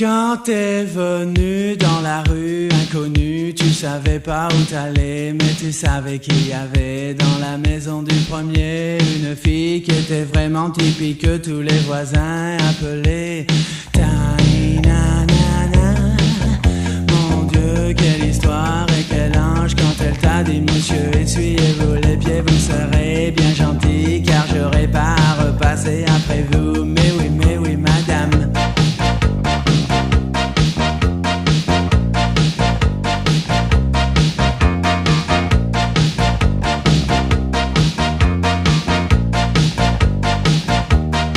Quand t'es venu dans la rue inconnue, tu savais pas où t'allais, mais tu savais qu'il y avait dans la maison du premier une fille qui était vraiment typique que tous les voisins appelaient Tiny Nanana. Mon Dieu, quelle histoire et quel ange quand elle t'a dit monsieur essuyez-vous